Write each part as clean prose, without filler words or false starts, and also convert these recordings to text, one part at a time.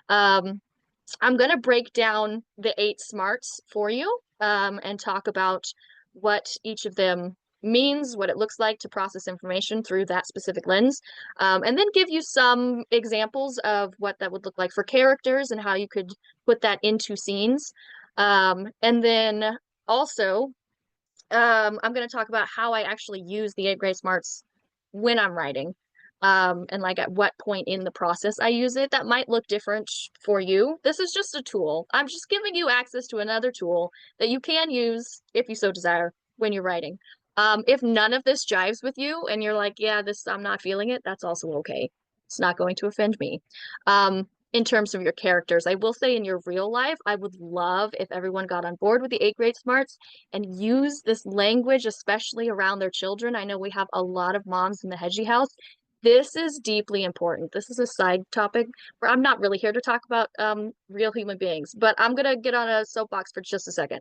Um, I'm going to break down the 8 smarts for you, and talk about what each of them means, what it looks like to process information through that specific lens, and then give you some examples of what that would look like for characters and how you could put that into scenes. And then also, I'm going to talk about how I actually use the 8 grade smarts when I'm writing, and like at what point in the process I use it. That might look different for you. This is just a tool. I'm just giving you access to another tool that you can use if you so desire when you're writing. If none of this jives with you and you're like, yeah, this, I'm not feeling it, that's also okay. It's not going to offend me. In terms of your characters, I will say in your real life, I would love if everyone got on board with the 8 grade smarts and use this language, especially around their children. I know we have a lot of moms in the Hedgie house. This is deeply important. This is a side topic where I'm not really here to talk about real human beings, but I'm gonna get on a soapbox for just a second,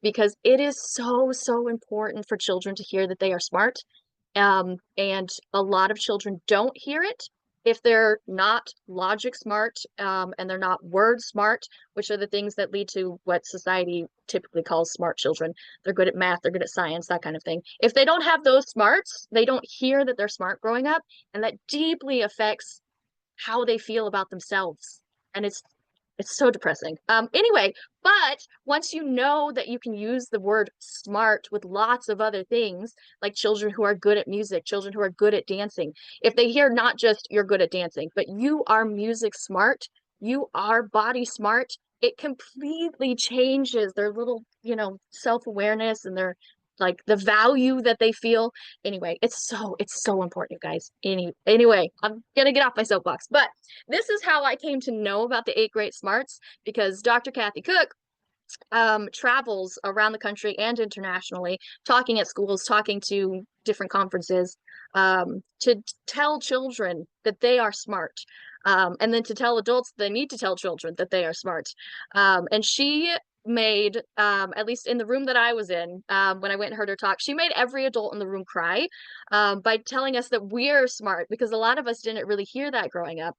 because it is so, so important for children to hear that they are smart. And a lot of children don't hear it if they're not logic smart, and they're not word smart, which are the things that lead to what society typically calls smart children. They're good at math, they're good at science, that kind of thing. If they don't have those smarts, they don't hear that they're smart growing up, and that deeply affects how they feel about themselves. And it's so depressing. Anyway, but once you know that you can use the word smart with lots of other things, like children who are good at music, children who are good at dancing, if they hear not just you're good at dancing, but you are music smart, you are body smart, it completely changes their little, self-awareness and their like the value that they feel. Anyway, it's so important, you guys. Anyway, I'm gonna get off my soapbox, but this is how I came to know about the 8 great smarts, because Dr. Kathy Cook travels around the country and internationally, talking at schools, talking to different conferences, to tell children that they are smart, and then to tell adults they need to tell children that they are smart. And she made, at least in the room that I was in, when I went and heard her talk, she made every adult in the room cry, by telling us that we're smart, because a lot of us didn't really hear that growing up.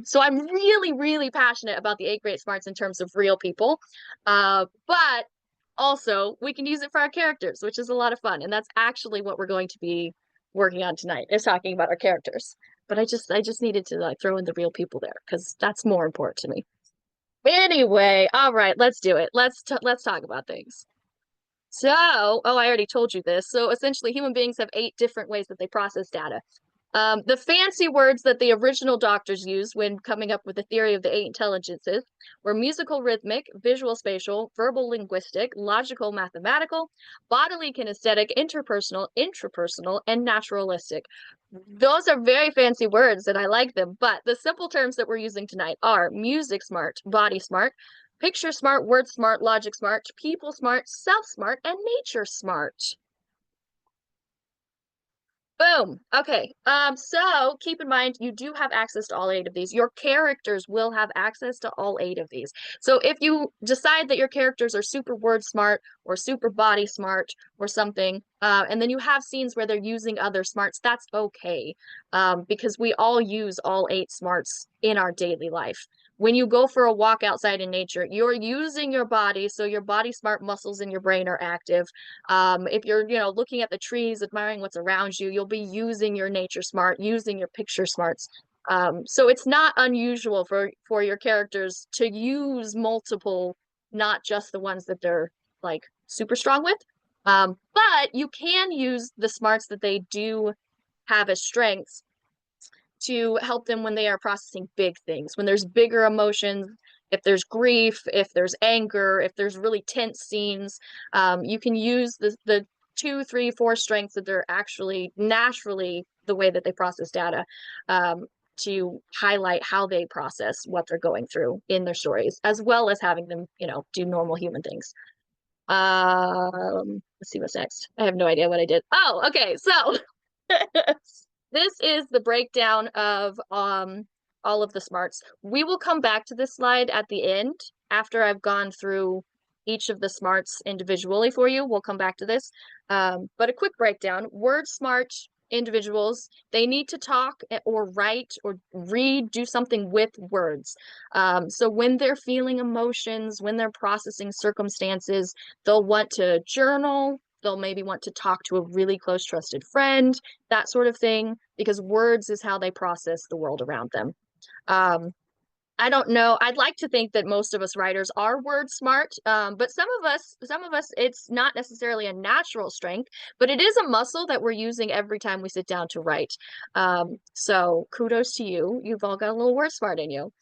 So I'm really, really passionate about the 8 great smarts in terms of real people. But also we can use it for our characters, which is a lot of fun. And that's actually what we're going to be working on tonight, is talking about our characters. But I just needed to like throw in the real people there because that's more important to me. Anyway, all right, let's do it. Let's talk about things. So, oh, I already told you this. So essentially, human beings have 8 different ways that they process data. The fancy words that the original doctors used when coming up with the theory of the 8 intelligences were musical rhythmic, visual spatial, verbal linguistic, logical mathematical, bodily kinesthetic, interpersonal, intrapersonal, and naturalistic. Those are very fancy words and I like them, but the simple terms that we're using tonight are music smart, body smart, picture smart, word smart, logic smart, people smart, self smart, and nature smart. Boom. Okay. So keep in mind you do have access to all 8 of these. Your characters will have access to all 8 of these. So if you decide that your characters are super word smart or super body smart or something, and then you have scenes where they're using other smarts, that's okay. Because we all use all 8 smarts in our daily life. When you go for a walk outside in nature, you're using your body, so your body smart muscles in your brain are active. If you're, looking at the trees, admiring what's around you, you'll be using your nature smart, using your picture smarts. So it's not unusual for your characters to use multiple, not just the ones that they're like super strong with. But you can use the smarts that they do have as strengths to help them when they are processing big things, when there's bigger emotions, if there's grief, if there's anger, if there's really tense scenes. You can use the 2, 3, 4 strengths that they're actually naturally the way that they process data, to highlight how they process what they're going through in their stories, as well as having them, do normal human things. Let's see what's next. I have no idea what I did. Oh, okay. So this is the breakdown of all of the smarts. We will come back to this slide at the end after I've gone through each of the smarts individually for you. We'll come back to this. But a quick breakdown. Word smart individuals, they need to talk or write or read, do something with words. So when they're feeling emotions, when they're processing circumstances, they'll want to journal. They'll maybe want to talk to a really close, trusted friend, that sort of thing, because words is how they process the world around them. Um, I don't know. I'd like to think that most of us writers are word smart, but some of us, it's not necessarily a natural strength, but it is a muscle that we're using every time we sit down to write. So kudos to you. You've all got a little word smart in you.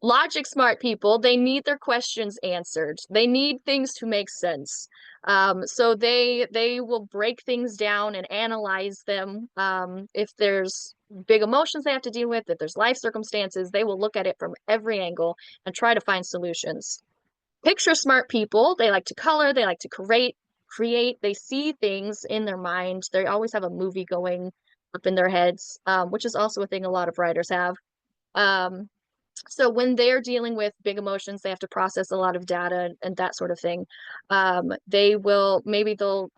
Logic smart people, they need their questions answered. They need things to make sense. So they will break things down and analyze them. If there's big emotions they have to deal with, if there's life circumstances, they will look at it from every angle and try to find solutions. Picture smart people, they like to color, they like to create, they see things in their mind. They always have a movie going up in their heads, which is also a thing a lot of writers have. Um, so when they're dealing with big emotions, they have to process a lot of data and that sort of thing. They will maybe they'll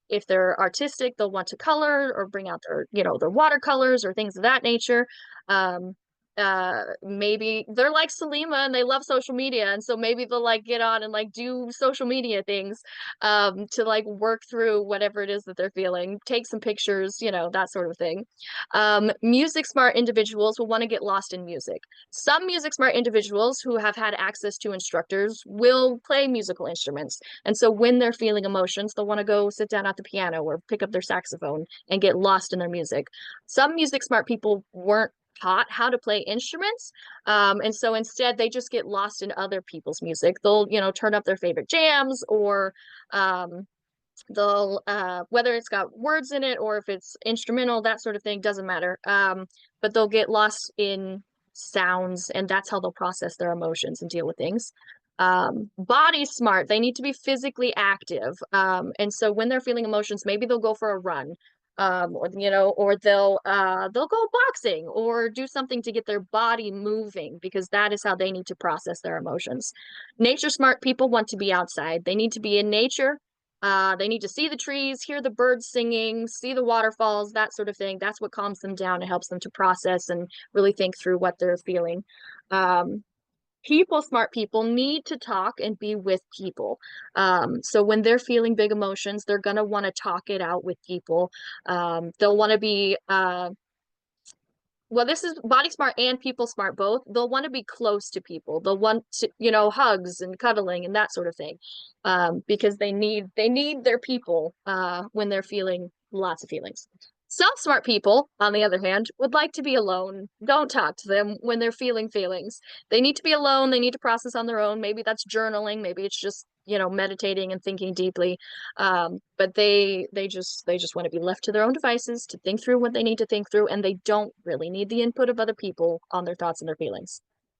if they're artistic, they'll want to color or bring out their watercolors or things of that nature. Um, maybe they're like Salima and they love social media, and so maybe they'll like get on and like do social media things to like work through whatever it is that they're feeling, take some pictures, that sort of thing. Music smart individuals will want to get lost in music. Some music smart individuals who have had access to instructors will play musical instruments. And so when they're feeling emotions, they'll want to go sit down at the piano or pick up their saxophone and get lost in their music. Some music smart people weren't taught how to play instruments. And so instead they just get lost in other people's music. They'll, turn up their favorite jams or they'll whether it's got words in it or if it's instrumental, that sort of thing, doesn't matter. But they'll get lost in sounds and that's how they'll process their emotions and deal with things. Body smart, they need to be physically active. And so when they're feeling emotions, maybe they'll go for a run. Or they'll go boxing or do something to get their body moving because that is how they need to process their emotions. Nature smart people want to be outside. They need to be in nature. They need to see the trees, hear the birds singing, see the waterfalls, that sort of thing. That's what calms them down and helps them to process and really think through what they're feeling. Um, smart people need to talk and be with people. So when they're feeling big emotions, they're going to want to talk it out with people. They'll want to be well, this is body smart and people smart both. They'll want to be close to people. They'll want to, hugs and cuddling and that sort of thing, because they need their people when they're feeling lots of feelings. Some smart people, on the other hand, would like to be alone. Don't talk to them when they're feeling feelings. They need to be alone. They need to process on their own. Maybe that's journaling. Maybe it's just meditating and thinking deeply. But they just want to be left to their own devices to think through what they need to think through, and they don't really need the input of other people on their thoughts and their feelings.